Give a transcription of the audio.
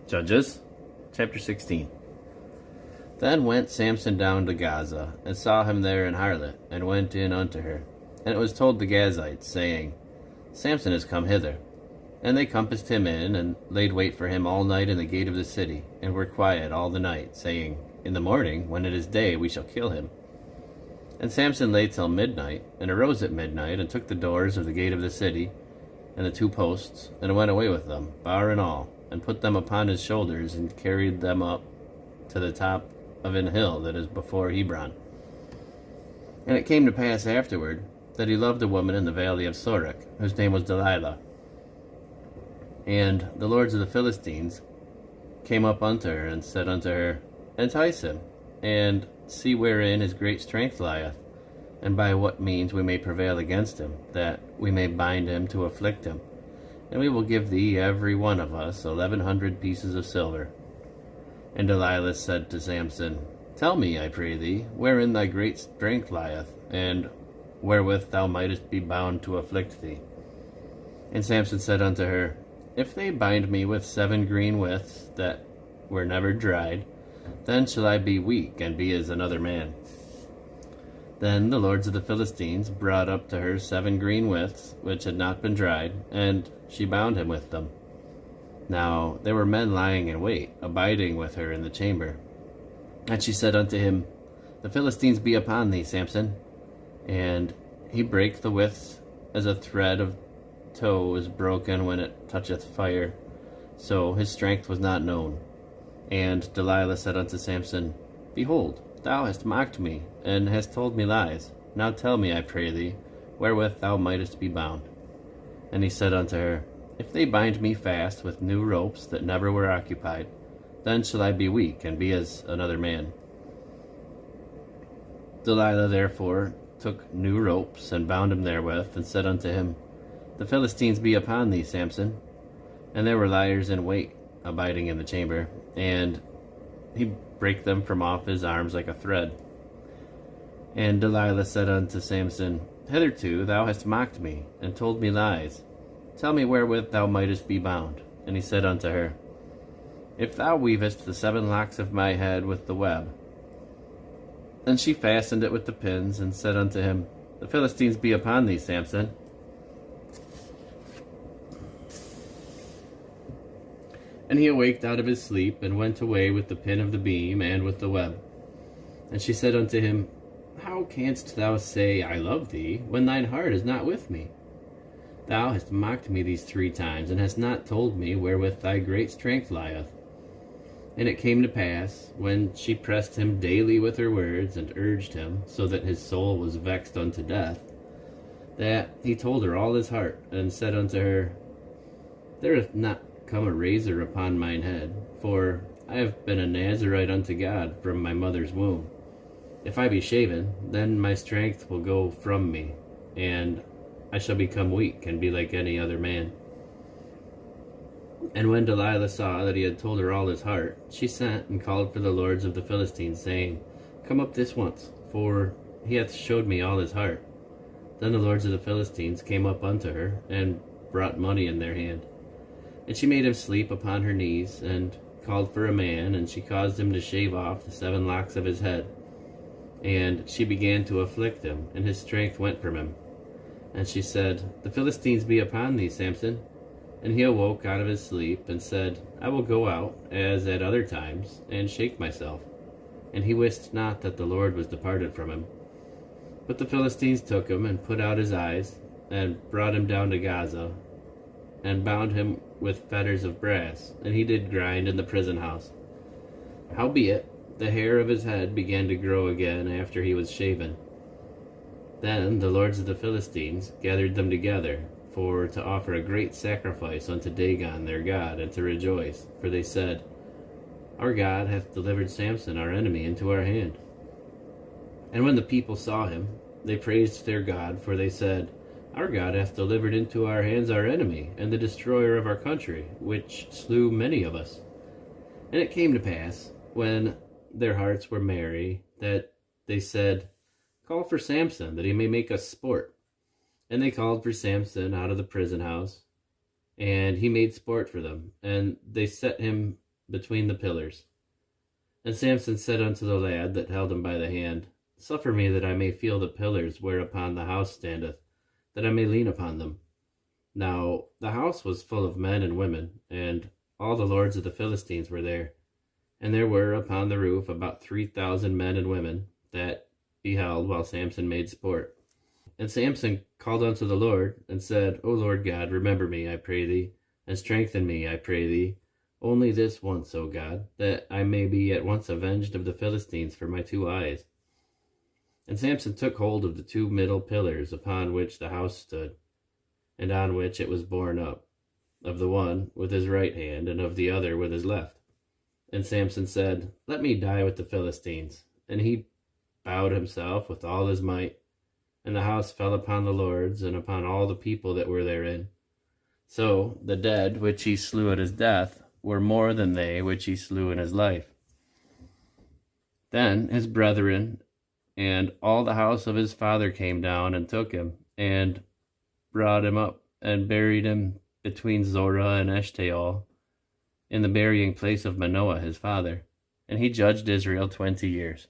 Judges, chapter 16. Then went Samson down to Gaza, and saw him there an harlot, and went in unto her. And it was told the Gazites, saying, Samson is come hither. And they compassed him in, and laid wait for him all night in the gate of the city, and were quiet all the night, saying, In the morning, when it is day, we shall kill him. And Samson lay till midnight, and arose at midnight, and took the doors of the gate of the city, and the two posts, and went away with them, bar and all, and put them upon his shoulders, and carried them up to the top of an hill that is before Hebron. And it came to pass afterward that he loved a woman in the valley of Sorek, whose name was Delilah. And the lords of the Philistines came up unto her, and said unto her, Entice him, and see wherein his great strength lieth, and by what means we may prevail against him, that we may bind him to afflict him. And we will give thee every one of us 1,100 pieces of silver. And Delilah said to Samson, Tell me, I pray thee, wherein thy great strength lieth, and wherewith thou mightest be bound to afflict thee. And Samson said unto her, If they bind me with 7 green withs that were never dried, then shall I be weak, and be as another man. Then the lords of the Philistines brought up to her 7 green withs, which had not been dried, and she bound him with them. Now there were men lying in wait, abiding with her in the chamber. And she said unto him, The Philistines be upon thee, Samson. And he brake the withs as a thread of tow is broken when it toucheth fire. So his strength was not known. And Delilah said unto Samson, Behold, thou hast mocked me, and hast told me lies. Now tell me, I pray thee, wherewith thou mightest be bound. And he said unto her, If they bind me fast with new ropes that never were occupied, then shall I be weak, and be as another man. Delilah therefore took new ropes, and bound him therewith, and said unto him, The Philistines be upon thee, Samson. And there were liers in wait, abiding in the chamber, and he brake them from off his arms like a thread. And Delilah said unto Samson, Hitherto thou hast mocked me, and told me lies. Tell me wherewith thou mightest be bound. And he said unto her, If thou weavest the 7 locks of my head with the web. And she fastened it with the pins, and said unto him, The Philistines be upon thee, Samson. And he awaked out of his sleep, and went away with the pin of the beam, and with the web. And she said unto him, How canst thou say, I love thee, when thine heart is not with me? Thou hast mocked me these 3 times, and hast not told me wherewith thy great strength lieth. And it came to pass, when she pressed him daily with her words, and urged him, so that his soul was vexed unto death, that he told her all his heart, and said unto her, There hath not come a razor upon mine head, for I have been a Nazarite unto God from my mother's womb. If I be shaven, then my strength will go from me, and I shall become weak, and be like any other man. And when Delilah saw that he had told her all his heart, she sent and called for the lords of the Philistines, saying, Come up this once, for he hath showed me all his heart. Then the lords of the Philistines came up unto her, and brought money in their hand. And she made him sleep upon her knees, and called for a man, and she caused him to shave off the 7 locks of his head. And she began to afflict him, and his strength went from him. And she said, The Philistines be upon thee, Samson. And he awoke out of his sleep, and said, I will go out, as at other times, and shake myself. And he wist not that the Lord was departed from him. But the Philistines took him, and put out his eyes, and brought him down to Gaza, and bound him with fetters of brass, and he did grind in the prison house. Howbeit, the hair of his head began to grow again after he was shaven. Then the lords of the Philistines gathered them together, for to offer a great sacrifice unto Dagon their god, and to rejoice. For they said, Our God hath delivered Samson our enemy into our hand. And when the people saw him, they praised their God, for they said, Our God hath delivered into our hands our enemy, and the destroyer of our country, which slew many of us. And it came to pass, when their hearts were merry, that they said, Call for Samson, that he may make us sport. And they called for Samson out of the prison house, and he made sport for them. And they set him between the pillars. And Samson said unto the lad that held him by the hand, Suffer me that I may feel the pillars whereupon the house standeth, that I may lean upon them. Now the house was full of men and women, and all the lords of the Philistines were there. And there were upon the roof about 3,000 men and women that beheld while Samson made sport. And Samson called unto the Lord, and said, O Lord God, remember me, I pray thee, and strengthen me, I pray thee, only this once, O God, that I may be at once avenged of the Philistines for my 2 eyes. And Samson took hold of the 2 middle pillars upon which the house stood, and on which it was borne up, of the one with his right hand, and of the other with his left. And Samson said, Let me die with the Philistines. And he bowed himself with all his might, and the house fell upon the lords, and upon all the people that were therein. So the dead which he slew at his death were more than they which he slew in his life. Then his brethren and all the house of his father came down and took him, and brought him up, and buried him between Zorah and Eshtaol, in the burying place of Manoah his father. And he judged Israel 20 years.